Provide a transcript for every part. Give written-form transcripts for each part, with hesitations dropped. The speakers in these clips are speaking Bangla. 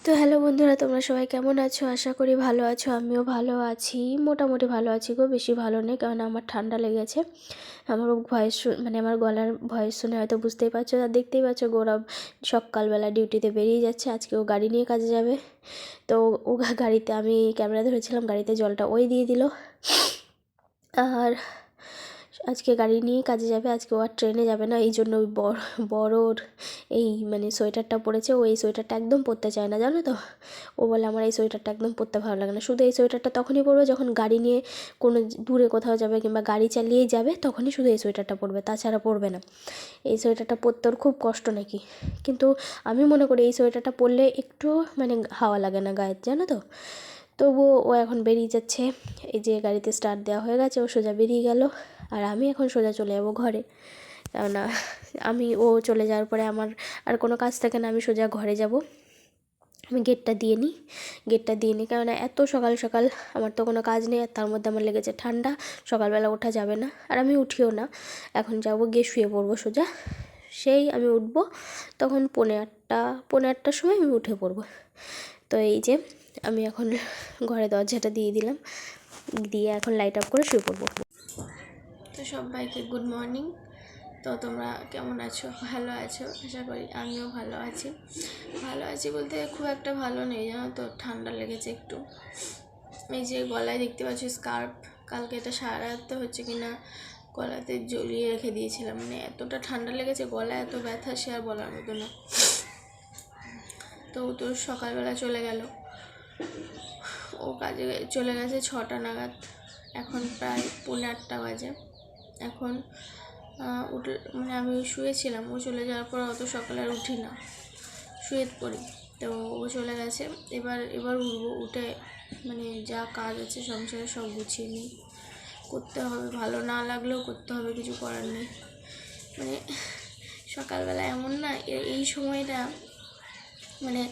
তো হ্যালো বন্ধুরা, তোমরা সবাই কেমন আছো? আশা করি ভালো আছো। আমিও ভালো আছি, মোটামুটি ভালো আছি গো, বেশি ভালো নেই, কারণ আমার ঠান্ডা লেগেছে। আমার ভয়েস মানে আমার গলার ভয়েস শুনে হয়তো বুঝতেই পারছো, আর দেখতেই পাচ্ছ গৌরব সকালবেলা ডিউটিতে বেরিয়ে যাচ্ছে। আজকে ও গাড়ি নিয়ে কাজে যাবে। তো ও গাড়িতে, আমি ক্যামেরা ধরেছিলাম, গাড়িতে জলটা ওই দিয়ে দিল। আর আজকে গাড়ি নিয়েই কাজে যাবে, আজকে ও আর ট্রেনে যাবে না। এই জন্য ওই বড়োর এই মানে সোয়েটারটা পরেছে। ও এই সোয়েটারটা একদম পরতে চায় না, জানো তো। ও বলে আমার এই সোয়েটারটা একদম পরতে ভালো লাগে না। শুধু এই সোয়েটারটা তখনই পরবে যখন গাড়ি নিয়ে কোনো দূরে কোথাও যাবে কিংবা গাড়ি চালিয়েই যাবে, তখনই শুধু এই সোয়েটারটা পরবে, তাছাড়া পরবে না। এই সোয়েটারটা পরতে ওর খুব কষ্ট নাকি। কিন্তু আমি মনে করি এই সোয়েটারটা পরলে একটু মানে হাওয়া লাগে না গায়ে, জানো তো। তবুও ও এখন বেরিয়ে যাচ্ছে। এই যে গাড়িতে স্টার্ট দেওয়া হয়ে গেছে, ও সোজা বেরিয়ে গেল। আর আমি এখন সোজা চলে যাবো ঘরে, কেননা ও চলে যাওয়ার পরে আমার আর কোনো কাজ থাকে না, আমি সোজা ঘরে যাব। আমি গেটটা দিয়ে নিই, কেননা এত সকাল সকাল আমার তো কোনো কাজ নেই, আর তার মধ্যে আমার লেগেছে ঠান্ডা। সকালবেলা ওঠা যাবে না, আর আমি উঠিও না। এখন যাব, গিয়ে শুয়ে পড়বো সোজা। সেই আমি উঠবো তখন 8:30 সময় আমি উঠে পড়বো। তো এই যে আমি এখন ঘরে দরজাটা দিয়ে দিলাম, দিয়ে এখন লাইট অফ করে শুয়ে পড়বো। তো সবাইকে গুড মর্নিং। তো তোমরা কেমন আছো? ভালো আছো আশা করি। আমিও ভালো আছি বলতে খুব একটা ভালো নেই, জানো তো, ঠান্ডা লেগেছে একটু। এই যে গলায় দেখতে পাচ্ছ স্কার্ফ, কালকে এটা সারা রাখতে হচ্ছে কিনা গলাতে জড়িয়ে রেখে দিয়েছিলাম। মানে এতটা ঠান্ডা লেগেছে, গলা এত ব্যথা সে আর বলার মতো না। তো সকালবেলা চলে গেল, ও কাজে চলে গেছে 6টা নাগাদ। এখন প্রায় 7:45 বাজে। এখন উঠে মানে আমি শুয়েছিলাম, ও চলে যাওয়ার পর অত সকালে আর উঠি না, শুয়ে পড়ি। তো ও চলে গেছে, এবার উঠবো। উঠে মানে যা কাজ আছে সংসারে সব গুছিয়ে নিই, করতে হবে। ভালো না লাগলেও করতে হবে, কিছু করার নেই। মানে সকালবেলা এমন না, এই সময়টা মানে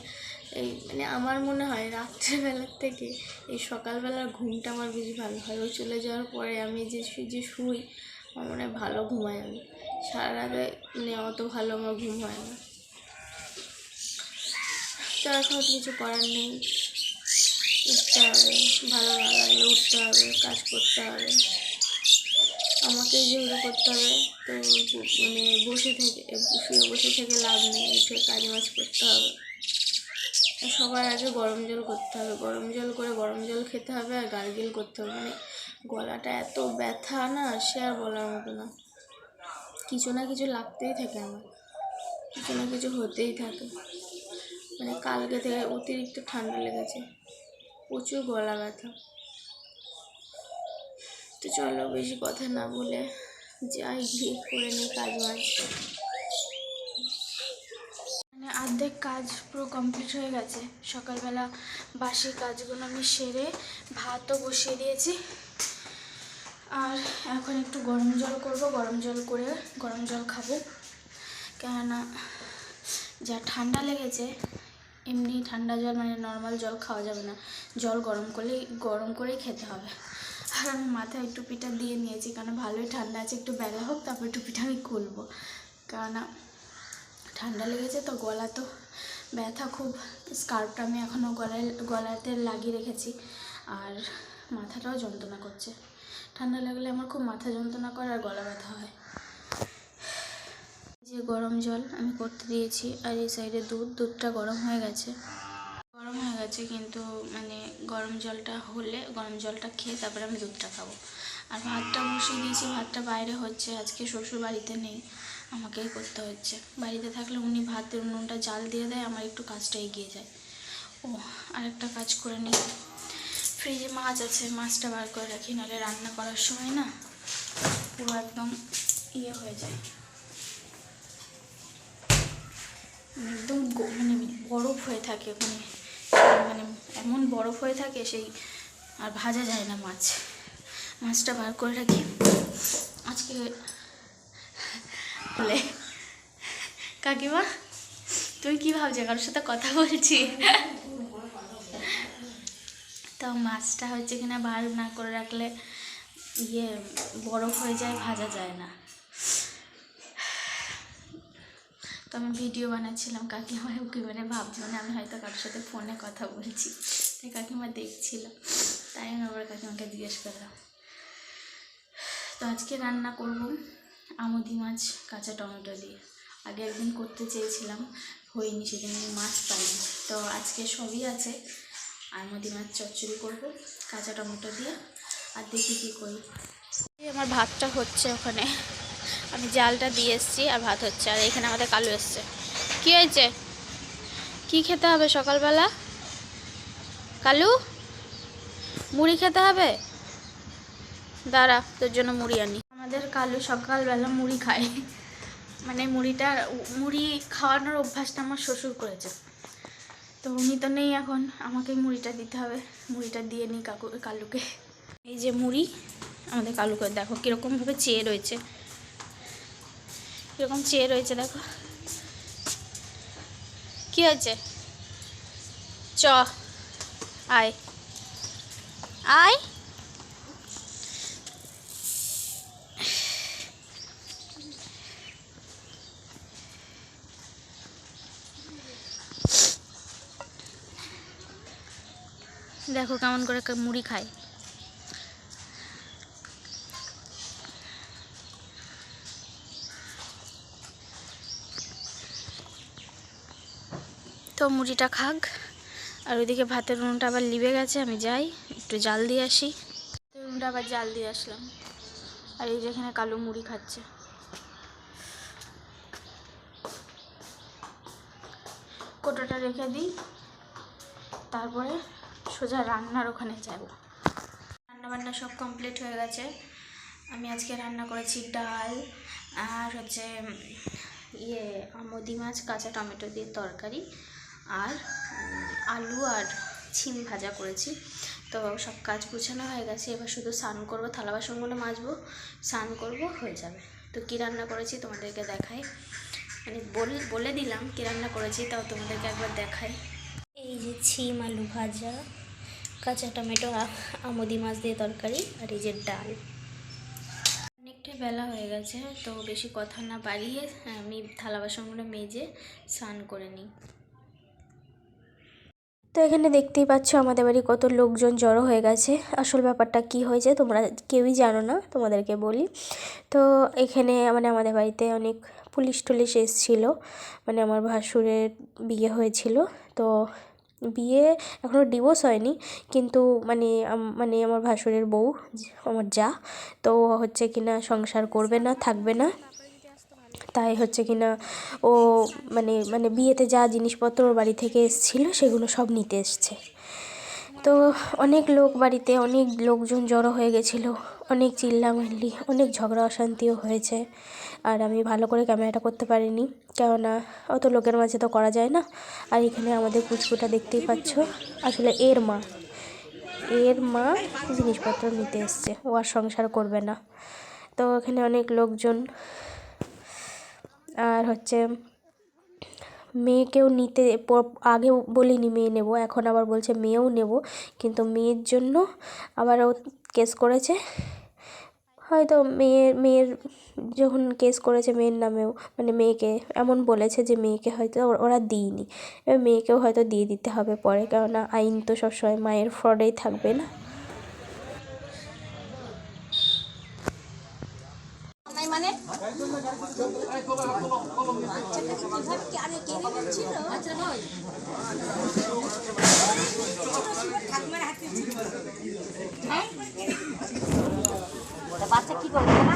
আমার মনে হয় রাত্রেবেলার থেকে এই সকালবেলার ঘুমটা আমার বেশি ভালো হয়। ও চলে যাওয়ার পরে আমি যে শুই, আমার মনে হয় ভালো ঘুমাই আমি। সারা রাতে মানে অত ভালো আমার ঘুম হয় না। তো এখন কিছু করার নেই, উঠতে হবে। ভালো না লাগলে উঠতে হবে, কাজ করতে হবে, আমাকেই যেগুলো করতে হবে। তো বসে থেকে লাভ নেই, উঠে কাজ বাজ করতে হবে। সবার আগে গরম জল করতে হবে, গরম জল করে গরম জল খেতে হবে, আর গার্গেল করতে হবে। মানে গলাটা এত ব্যথা না, সে আর বলার মতো না। কিছু না কিছু লাগতেই থাকে আমার, কিছু না কিছু হতেই থাকে। মানে কালকে থেকে অতিরিক্ত ঠান্ডা লেগেছে, প্রচুর গলা ব্যথা। তো চলো বেশি কথা না বলে যাই, গিয়ে করে নিই কাজ বাজ। মানে অর্ধেক কাজ পুরো কমপ্লিট হয়ে গেছে। সকালবেলা বাসি কাজগুলো আমি সেরে ভাতও বসিয়ে দিয়েছি। আর এখন একটু গরম জল করবো, গরম জল করে গরম জল খাবো, কেননা যা ঠান্ডা লেগেছে। এমনি ঠান্ডা জল মানে নর্মাল জল খাওয়া যাবে না, জল গরম করেই খেতে হবে। আর আমি মাথায় টুপিটা দিয়ে নিয়েছি, কারণ ভালোই ঠান্ডা আছে। একটু বেলা হোক, তারপরে টুপিটা আমি খুলবো, কেননা ঠান্ডা লেগেছে তো, গলা তো ব্যথা খুব। স্কার্ফটা আমি এখনও গলাতে লাগিয়ে রেখেছি, আর মাথাটাও যন্ত্রণা করছে। ঠান্ডা লাগলে আমার খুব মাথা যন্ত্রণা করে আর গলা ব্যথা হয়। যে গরম জল আমি করতে দিয়েছি, আর এই সাইডে দুধটা গরম হয়ে গেছে, কিন্তু মানে গরম জলটা খেয়ে তারপরে আমি দুধটা খাবো। আর ভাতটা বসিয়ে দিয়েছি, ভাতটা বাইরে হচ্ছে। আজকে শ্বশুর বাড়িতে নেই, আমাকেই করতে হচ্ছে। বাড়িতে থাকলে উনি ভাতের উনুনটা জাল দিয়ে দেয়, আমার একটু কাজটা এগিয়ে যায়। আরেকটা কাজ করে নিই, ফ্রিজে মাছ আছে, মাছটা বার করে রাখি, নাহলে রান্না করার সময় না পুরো একদম হয়ে যায়, একদম মানে বরফ হয়ে থাকে ওখানে, মানে এমন বরফ হয়ে থাকে সেই, আর ভাজা যায় না মাছটা বার করে রাখি। আজকে বলে কাকিমা তুই কী ভাবছো, কারোর সাথে কথা বলছি? তো মাছটা হচ্ছে কিনা বার না করে রাখলে বরফ হয়ে যায়, ভাজা যায় না। তো আমি ভিডিও বানাচ্ছিলাম, কাকিমা ওকে মানে ভাবছিল না আমি হয়তো কারোর সাথে ফোনে কথা বলছি, তাই কাকিমা দেখছিল, তাই আমি আবার কাকিমাকে জিজ্ঞেস করলাম। তো আজকে রান্না করব আমুদি মাছ কাঁচা টমেটো দিয়ে। আগে একদিন করতে চেয়েছিলাম, হয়নি, সেদিন মাছ পাইনি। তো আজকে সবই আছে, আমুদি মাছ চচ্চড়ি করব কাঁচা টমেটো দিয়ে, আর দেখি কী করি। আমার ভাতটা হচ্ছে ওখানে, আমি জালটা দিয়ে এসেছি আর ভাত হচ্ছে, আর এখানে আমাদের কালু এসছে। কী হয়েছে, কি খেতে হবে সকালবেলা? কালু, মুড়ি খেতে হবে, দাঁড়া তোর জন্য মুড়ি আনি। আমাদের কালু সকালবেলা মুড়ি খায়, মানে মুড়ি খাওয়ানোর অভ্যাসটা আমার শ্বশুর করেছে। তো উনি তো নেই এখন, আমাকে মুড়িটা দিতে হবে, মুড়িটা দিয়ে নিই কালুকে। এই যে মুড়ি, আমাদের কালুকে দেখো কীরকমভাবে চেয়ে রয়েছে, কীরকম চেয়ে রয়েছে দেখো। কি হয়েছে, চ আয় আয়। দেখো কেমন করে মুড়ি খায়। তো মুড়িটা খাক, আর ওইদিকে ভাতের উনুনটা আবার লিবে গেছে, আমি যাই একটু জাল দিয়ে আসি। উনুনটা আবার জাল দিয়ে আসলাম, আর এই যেখানে কালু মুড়ি খাচ্ছে। কোটোটা রেখে দিই, তারপরে সোজা রান্নার ওখানে যাব। রান্নাবান্না সব কমপ্লিট হয়ে গেছে। আমি আজকে রান্না করেছি ডাল, আর হচ্ছে আমুদি মাছ কাঁচা টমেটো দিয়ে তরকারি, আর আলু আর ছিম ভাজা করেছি। তো সব কাজ গুছানো হয়ে গেছে, এবার শুধু স্নান করবো, থালা বাসনগুলো মাজবো, স্নান করবো, হয়ে যাবে। তো কী রান্না করেছি তোমাদেরকে দেখাই, মানে বলে দিলাম কী রান্না করেছি, তাও তোমাদেরকে একবার দেখাই। এই যে ছিম আলু ভাজা, কাঁচা টমেটো, আমুদি মাছ দিয়ে তরকারি, আর এই যে ডাল। অনেকটা বেলা হয়ে গেছে, তো বেশি কথা না বাড়িয়ে আমি থালা বাসনগুলো মেজে স্নান করে নিই। তো এখানে দেখতেই পাচ্ছ আমাদের বাড়ি কত লোকজন জড়ো হয়ে গেছে। আসল ব্যাপারটা কি হয়েছে তোমরা কেউই জানো না, তোমাদেরকে বলি। তো এখানে মানে আমাদের বাড়িতে অনেক পুলিশ টুলিশ এসেছিলো, মানে আমার ভাসুরের বিয়ে হয়েছিল। তো বিয়ে এখনও ডিভোর্স হয়নি, কিন্তু মানে আমার ভাসুরের বউ, আমার যা, তো হচ্ছে কিনা সংসার করবে না, থাকবে না। তাই হচ্ছে কিনা ও মানে বিয়েতে যা জিনিসপত্র ওর বাড়ি থেকে এসেছিলো সেগুলো সব নিতে এসছে। তো অনেক লোক, বাড়িতে অনেক লোকজন জড়ো হয়ে গেছিলো, অনেক চিল্লামিল্লি, অনেক ঝগড়া অশান্তিও হয়েছে। আর আমি ভালো করে ক্যামেরাটা করতে পারিনি, কেননা অত লোকের মাঝে তো করা যায় না। আর এখানে আমাদের পুচকুটা দেখতেই পাচ্ছ, আসলে এর মা জিনিসপত্র নিতে এসছে, ও আর সংসার করবে না। তো এখানে অনেক লোকজন, আর হচ্ছে মেয়েকেও নিতে, আগে বলিনি মেয়ে নেব, এখন আবার বলছে মেয়েও নেব, কিন্তু মেয়ের জন্য আবার ও কেস করেছে। হয়তো মেয়ের যখন কেস করেছে মেয়ের নামেও, মানে মেয়েকে এমন বলেছে যে মেয়েকে হয়তো ওরা দিইনি, এবার মেয়েকেও হয়তো দিয়ে দিতে হবে পরে, কেননা আইন তো সবসময় মায়ের ফ্রডেই থাকবে না। মানে বাচ্চা কি করবে না,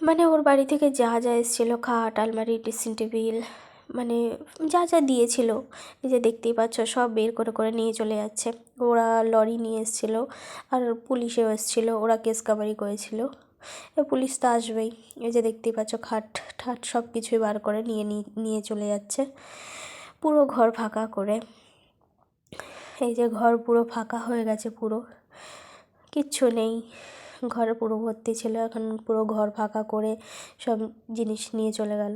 মানে ওর বাড়ি থেকে যা যা এসেছিলো, খাট, আলমারি, ড্রেসিং টেবিল, মানে যা যা দিয়েছিল, এই যে দেখতেই পাচ্ছ সব বের করে করে নিয়ে চলে যাচ্ছে। ওরা লরি নিয়ে এসেছিলো, আর পুলিশেও এসেছিলো, ওরা কেস কাবারি করেছিল, পুলিশ তো আসবেই। এই যে দেখতেই পাচ্ছ খাট ঠাট সব কিছুই বার করে নিয়ে চলে যাচ্ছে, পুরো ঘর ফাঁকা করে। এই যে ঘর পুরো ফাঁকা হয়ে গেছে, পুরো কিচ্ছু নেই, ঘরে পুরো ভর্তি ছিল, এখন পুরো ঘর ফাঁকা করে সব জিনিস নিয়ে চলে গেল।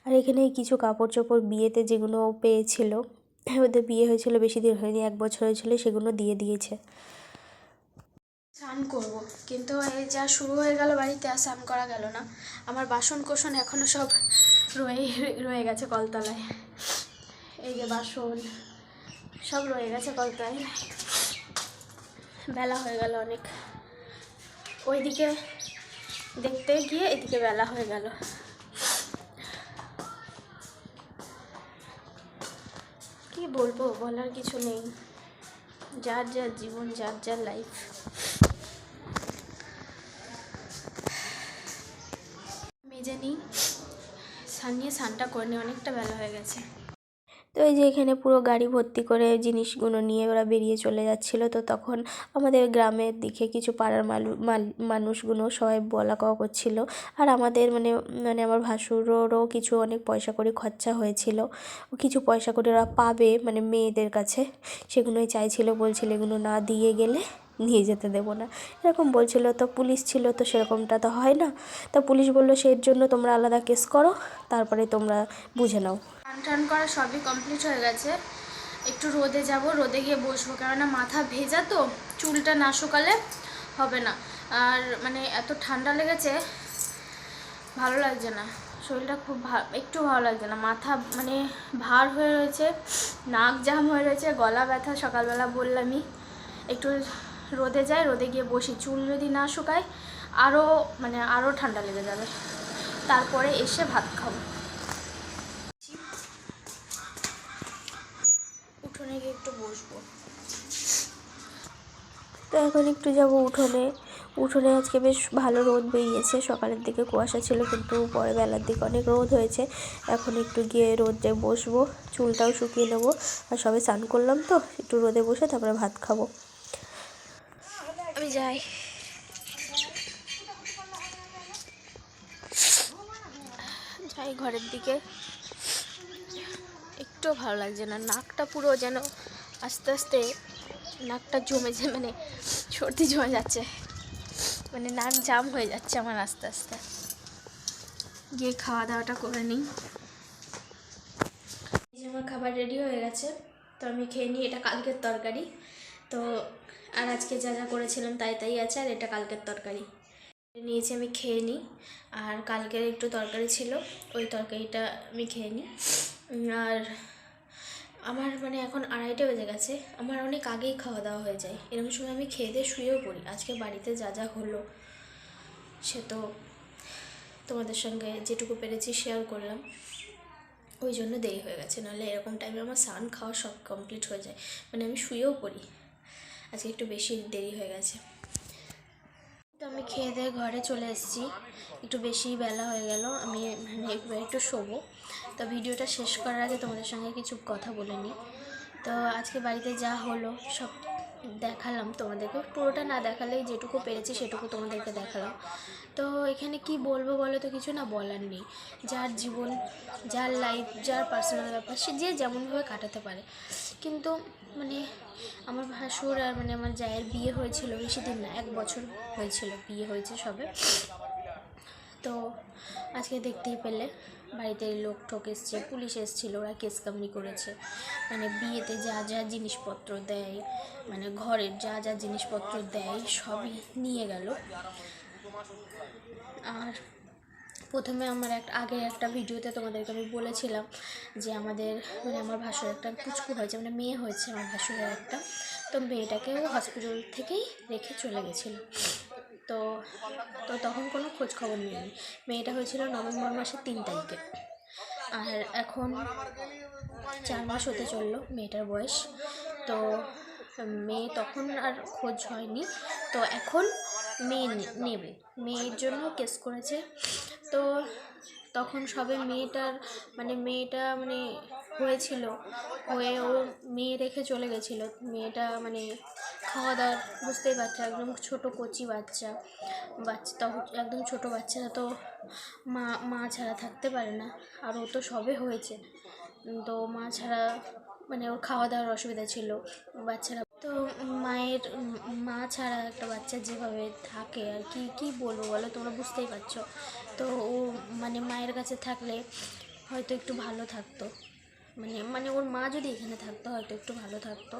আর এখানে কিছু কাপড় চোপড় বিয়েতে যেগুলো পেয়েছিল, ওদের বিয়ে হয়েছিল বেশি দিন হয়নি, 1 বছর হয়েছিল, সেগুলো দিয়ে দিয়েছে। স্নান করব, কিন্তু এই যা শুরু হয়ে গেল বাড়িতে, আর স্নান করা গেল না। আমার বাসন কোসন এখনও সব রয়ে গেছে কলতলায়। এই যে বাসন সব রয়ে গেছে কলতলায়। বেলা হয়ে গেল অনেক, ওইদিকে দেখতে গিয়ে এদিকে বেলা হয়ে গেল। কি বলবো, বলার কিছু নেই। যার যার জীবন, যার যার লাইফ। মেজে নিই, স্নানটা করে নিই, অনেকটা বেলা হয়ে গেছে। তো এই যে এখানে পুরো গাড়ি ভর্তি করে জিনিসগুলো নিয়ে ওরা বেরিয়ে চলে যাচ্ছিলো। তো তখন আমাদের গ্রামের দিকে কিছু পাড়ার মানুষগুলো সবাই বলা কওয়া করছিলো। আর আমাদের মানে আমার ভাসুরেরও কিছু অনেক পয়সা করে খরচা হয়েছিল, কিছু পয়সা করে ওরা পাবে মানে মেয়েদের কাছে, সেগুলোই চাইছিল, বলছিল এগুলো না দিয়ে গেলে নিয়ে যেতে দেবো না, এরকম বলছিল। তো পুলিশ ছিল, তো সেরকমটা তো হয় না। তো পুলিশ বললো সেই জন্য তোমরা আলাদা কেস করো, তারপরে তোমরা বুঝে নাও। টান করা সবই কমপ্লিট হয়ে গেছে। একটু রোদে যাব, রোদে গিয়ে বসবো, কেননা মাথা ভেজা তো, চুলটা না শুকালে হবে না। আর মানে এত ঠান্ডা লেগেছে, ভালো লাগছে না, শরীরটা খুব একটু ভালো লাগছে না। মাথা মানে ভার হয়ে রয়েছে, নাক জাম হয়ে রয়েছে, গলা ব্যথা। সকালবেলা বললামই একটু রোদে যাই, রোদে গিয়ে বসি, চুল যদি না শুকায় আরও ঠান্ডা লেগে যাবে। তারপরে এসে ভাত খাবো। উঠোনে গিয়ে একটু বসবো। তো এখন একটু যাব উঠোনে। উঠোনে আজকে বেশ ভালো রোদ বেরিয়েছে, সকালের দিকে কুয়াশা ছিল, কিন্তু পরে বেলার দিকে অনেক রোদ হয়েছে। এখন একটু গিয়ে রোদে বসবো, চুলটাও শুকিয়ে নেবো। আর সবে স্নান করলাম, তো একটু রোদে বসে তারপরে ভাত খাবো। আমি যাই। যাই ঘরের দিকে। একটু ভালো লাগছে না, নাকটা পুরো যেন আস্তে আস্তে নাকটা জমে মানে সর্দি জমে যাচ্ছে, মানে নাক জাম হয়ে যাচ্ছে আমার আস্তে আস্তে। গিয়ে খাওয়া দাওয়াটা করে নিই। আমার খাবার রেডি হয়ে গেছে, তো আমি খেয়ে নিই। এটা কালকের তরকারি, তো আর আজকে যা যা করেছিলাম তাই আছে, আর এটা কালকের তরকারি নিয়েছি, আমি খেয়ে নিই। আর কালকের একটু তরকারি ছিল, ওই তরকারিটা আমি খেয়ে নিই। আর আমার মানে এখন 2:30 বেজে গেছে, আমার অনেক আগেই খাওয়া দাওয়া হয়ে যায়। এরকম সময় আমি খেয়ে দিয়ে শুয়েও পড়ি। আজকে বাড়িতে যা যা হলো সে তো তোমাদের সঙ্গে যেটুকু পেরেছি শেয়ার করলাম, ওই জন্য দেরি হয়ে গেছে। নাহলে এরকম টাইমে আমার স্নান খাওয়া সব কমপ্লিট হয়ে যায়, মানে আমি শুয়েও পড়ি। আজকে একটু বেশি দেরি হয়ে গেছে। তো আমি খেয়ে দিয়ে ঘরে চলে এসেছি, একটু বেশি বেলা হয়ে গেল, আমি মানে একটু শোবো। তো ভিডিওটা শেষ করার আগে তোমাদের সঙ্গে কিছু কথা বলে নিই। তো আজকে বাড়িতে যা হলো সব দেখালাম তোমাদেরকে, পুরোটা না দেখালেই যেটুকু পেরেছি সেটুকু তোমাদেরকে দেখালাম। তো এখানে কি বলবো বলো, তো কিছু না বলার নেই। যার জীবন, যার লাইফ, যার পার্সোনাল ব্যাপার, সে যে যেমনভাবে কাটাতে পারে। কিন্তু মানে আমার ভাসুর আর মানে আমার জায়ের বিয়ে হয়েছিল বেশি দিন না, 1 বছর হয়েছিল, বিয়ে হয়েছে সবে। তো আজকে দেখতেই পেলে বাড়িতে লোক ঠোক এসছে, পুলিশ এসেছিলো, ওরা কেস কামড়ি করেছে। মানে বিয়েতে যা যা জিনিসপত্র দেয়, মানে ঘরের যা যা জিনিসপত্র দেয় সবই নিয়ে গেল। আর প্রথমে আমার আগের একটা ভিডিওতে তোমাদেরকে আমি বলেছিলাম যে আমাদের মানে আমার ভাসুর একটা পুচকু হয়েছে, মানে মেয়ে হয়েছে আমার ভাসুরের একটা। তো মেয়েটাকে হসপিটাল থেকেই রেখে চলে গেছিলো। তো তখন কোনো খোঁজ খবর নেয়নি। মেয়েটা হয়েছিল নভেম্বর মাসের 3 তারিখে, আর এখন 4 মাস হতে চললো মেয়েটার বয়স। তো মেয়ে তখন আর খোঁজ হয়নি, তো এখন মেয়ে নেবে, মেয়ের জন্য কেস করেছে। তো তখন সবে মেয়েটা মানে হয়েছিল, হয়ে ও মেয়ে রেখে চলে গেছিলো। মেয়েটা মানে খাওয়া দাওয়া বুঝতেই পারছে, একদম ছোটো কচি বাচ্চা তখন একদম ছোটো বাচ্চারা তো মা ছাড়া থাকতে পারে না। আর ও তো সবে হয়েছে, তো মা ছাড়া মানে ওর খাওয়া দাওয়ার অসুবিধা ছিল। বাচ্চারা তো মা ছাড়া একটা বাচ্চা যেভাবে থাকে আর কি বলবো বলো, তোমরা বুঝতেই পারছো। তো ও মানে মায়ের কাছে থাকলে হয়তো একটু ভালো থাকতো, মানে ওর মা যদি এখানে থাকতো হয়তো একটু ভালো থাকতো।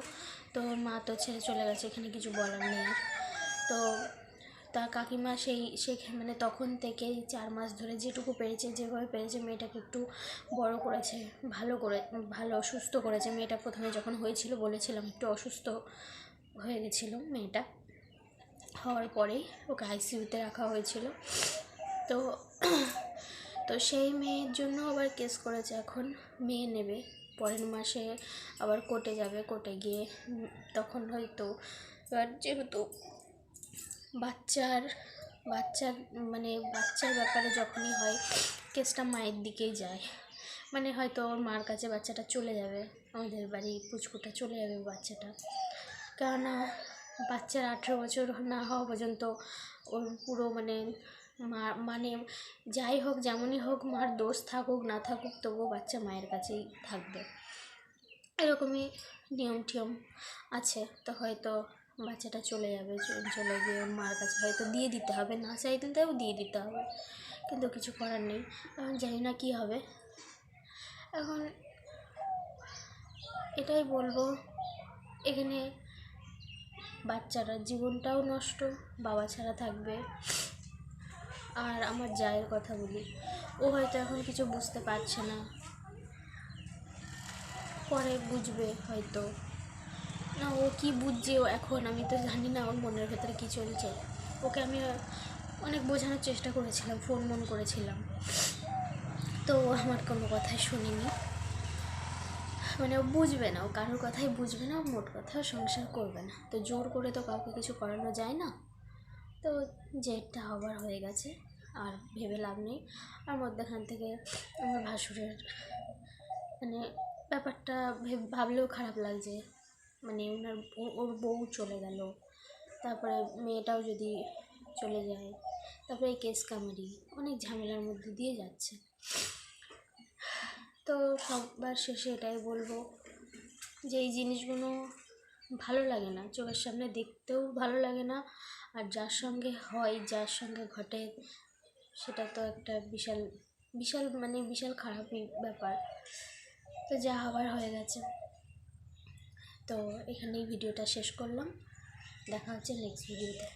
তো ওর মা তো ছেড়ে চলে গেছে, এখানে কিছু বলার নেই আর। তো তার কাকিমা মানে তখন থেকে 4 মাস ধরে যেটুকু পেরেছে, যেভাবে পেরেছে মেয়েটাকে একটু বড় করেছে, ভালো সুস্থ করেছে। মেয়েটা প্রথমে যখন হয়েছিল বলেছিলাম একটু অসুস্থ হয়ে গেছিলো মেয়েটা, হওয়ার পরেই ওকে আইসিইউতে রাখা হয়েছিল। তো তো সেই মেয়ের জন্য আবার কেস করেছে, এখন মেয়ে নেবে পরের মাসে, আবার কোর্টে যাবে, কোর্টে গিয়ে তখন হয়তো এবার যেহেতু বাচ্চার ব্যাপারে যখনই হয় কেসটা মায়ের দিকেই যায়, মানে হয়তো ওর মার কাছে বাচ্চাটা চলে যাবে, আমাদের বাড়ি পুচকুটা চলে যাবে বাচ্চাটা। কেননা বাচ্চার 18 বছর না হওয়া পর্যন্ত ওর পুরো মানে যাই হোক যেমনই হোক, মার দোষ থাকুক না থাকুক, তবুও বাচ্চা মায়ের কাছেই থাকবে, এরকমই নিয়ম টিয়ম আছে। তো হয়তো বাচ্চাটা চলে যাবে, চলে গিয়ে মার কাছে হয়তো দিয়ে দিতে হবে, না চাইতেও দিয়ে দিতে হবে, কিন্তু কিছু করার নেই। এখন জানি না কী হবে। এখন এটাই বলবো, এখানে বাচ্চাটার জীবনটাও নষ্ট, বাবা ছাড়া থাকবে। আর আমার জায়ের কথা বলি, ও হয়তো এখন কিছু বুঝতে পারছে না, পরে বুঝবে হয়তো। না ও কী বুঝছে ও এখন, আমি তো জানি না ওর মনের ভেতরে কী চলছে। ওকে আমি অনেক বোঝানোর চেষ্টা করেছিলাম, ফোন করেছিলাম, তো ও আমার কোনো কথাই শুনিনি। মানে ও বুঝবে না, ও কারোর কথাই বুঝবে না, মোট কথাও সংসার করবে না। তো জোর করে তো কাউকে কিছু করানো যায় না। তো যেটা হবার হয়ে গেছে, আর ভেবে লাভ নেই। আর মধ্যখান থেকে আমার ভাসুরের ব্যাপারটা ভাবলেও খারাপ লাগছে, ওর বউ চলে গেল, তারপরে মেয়েটাও যদি চলে যায়, তারপরে এই কেস কামারি অনেক ঝামেলার মধ্যে দিয়ে যাচ্ছে। তো সবার শেষে এটাই বলবো যে এই জিনিসগুলো ভালো লাগে না, চোখের সামনে দেখতেও ভালো লাগে না। আর যার সঙ্গে হয়, যার সঙ্গে ঘটে, সেটা তো একটা বিশাল খারাপই ব্যাপার। তো যা হবার হয়ে গেছে। তো এখানেই ভিডিওটা শেষ করলাম, দেখা হচ্ছে নেক্সট ভিডিওতে।